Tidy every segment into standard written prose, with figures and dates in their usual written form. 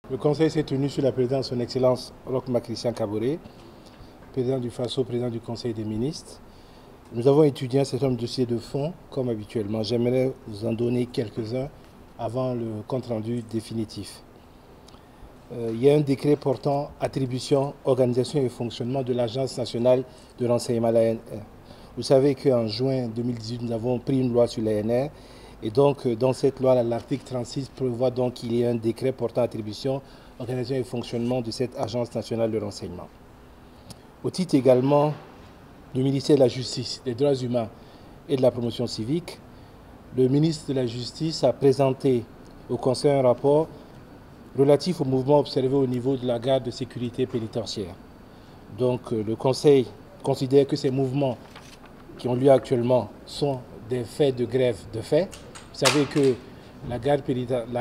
Le Conseil s'est tenu sous la présidence de son Excellence Roch-Marc Christian Kaboré, président du FASO, président du Conseil des ministres. Nous avons étudié un certain nombre de dossiers de fond, comme habituellement. J'aimerais vous en donner quelques-uns avant le compte-rendu définitif. Il y a un décret portant attribution, organisation et fonctionnement de l'Agence nationale de renseignement, l'ANR. Vous savez qu'en juin 2018, nous avons pris une loi sur l'ANR. Et donc, dans cette loi, l'article 36 prévoit donc qu'il y ait un décret portant attribution, organisation et fonctionnement de cette Agence nationale de renseignement. Au titre également du ministère de la Justice, des Droits humains et de la promotion civique, le ministre de la Justice a présenté au Conseil un rapport relatif aux mouvements observés au niveau de la garde de sécurité pénitentiaire. Donc, le Conseil considère que ces mouvements qui ont lieu actuellement sont des faits de grève de fait. Vous savez que la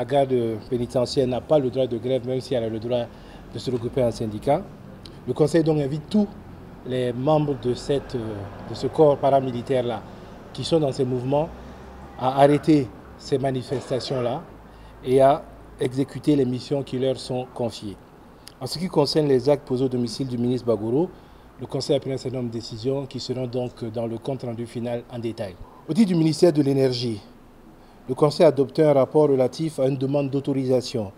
garde pénitentiaire n'a pas le droit de grève, même si elle a le droit de se regrouper en syndicat. Le Conseil donc invite tous les membres de ce corps paramilitaire-là qui sont dans ces mouvements à arrêter ces manifestations-là et à exécuter les missions qui leur sont confiées. En ce qui concerne les actes posés au domicile du ministre Bagourou, le Conseil a pris un certain nombre de décisions qui seront donc dans le compte-rendu final en détail. Au titre du ministère de l'Énergie, le Conseil a adopté un rapport relatif à une demande d'autorisation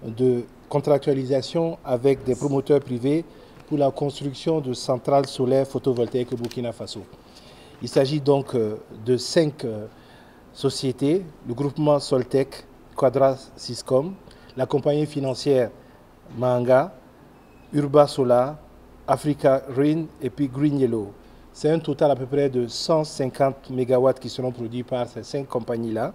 de contractualisation avec des promoteurs privés pour la construction de centrales solaires photovoltaïques au Burkina Faso. Il s'agit donc de 5 sociétés, le groupement Soltec, Quadra Siscom, la compagnie financière Manga, Urba Solar, Africa Green et puis Green Yellow. C'est un total à peu près de 150 MW qui seront produits par ces 5 compagnies-là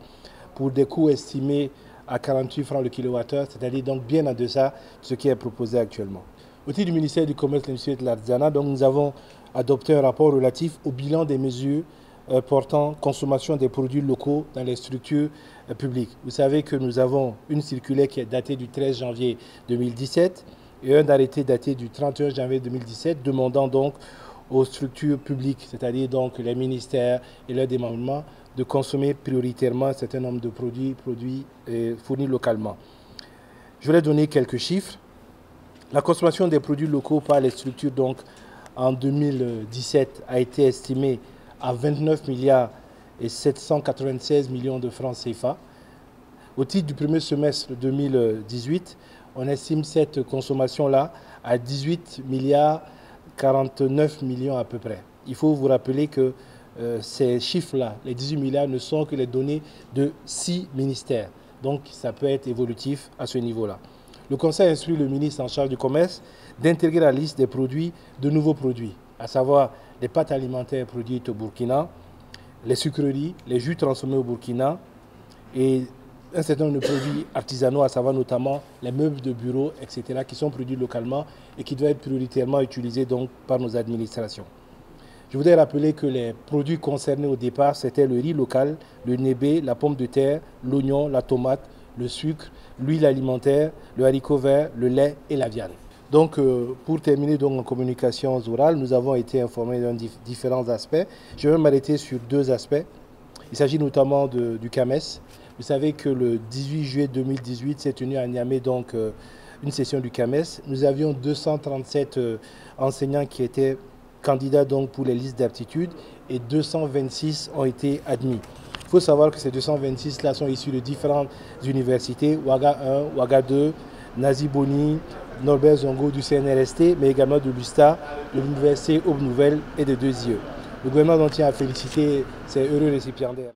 pour des coûts estimés à 48 francs le kilowattheure, c'est-à-dire donc bien en deçà de ce qui est proposé actuellement. Au titre du ministère du Commerce, de l'Industrie et de l'Artisanat, nous avons adopté un rapport relatif au bilan des mesures portant consommation des produits locaux dans les structures publiques. Vous savez que nous avons une circulaire qui est datée du 13 janvier 2017 et un arrêté daté du 31 janvier 2017 demandant donc aux structures publiques, c'est-à-dire donc les ministères et leurs démembrements, de consommer prioritairement un certain nombre de produits fournis localement. Je voulais donner quelques chiffres. La consommation des produits locaux par les structures donc en 2017 a été estimée à 29 milliards et 796 millions de francs CFA. Au titre du premier semestre 2018, on estime cette consommation-là à 18 milliards 49 millions à peu près. Il faut vous rappeler que ces chiffres-là, les 18 milliards, ne sont que les données de 6 ministères. Donc ça peut être évolutif à ce niveau-là. Le Conseil instruit le ministre en charge du commerce d'intégrer à la liste des produits de nouveaux produits, à savoir les pâtes alimentaires produites au Burkina, les sucreries, les jus transformés au Burkina et un certain nombre de produits artisanaux, à savoir notamment les meubles de bureau, etc., qui sont produits localement et qui doivent être prioritairement utilisés donc par nos administrations. Je voudrais rappeler que les produits concernés au départ, c'était le riz local, le nébé, la pomme de terre, l'oignon, la tomate, le sucre, l'huile alimentaire, le haricot vert, le lait et la viande. Donc, pour terminer donc en communication orale, nous avons été informés de différents aspects. Je vais m'arrêter sur 2 aspects. Il s'agit notamment du CAMES. Vous savez que le 18 juillet 2018 s'est tenu à Niamey donc une session du CAMES. Nous avions 237 enseignants qui étaient candidats donc pour les listes d'aptitude et 226 ont été admis. Il faut savoir que ces 226-là sont issus de différentes universités, Ouaga 1, Ouaga 2, Nazi Boni, Norbert Zongo du CNRST, mais également de l'USTA, de l'Université Aube Nouvelle et de 2 IE. Le gouvernement dont tient à féliciter ces heureux récipiendaires.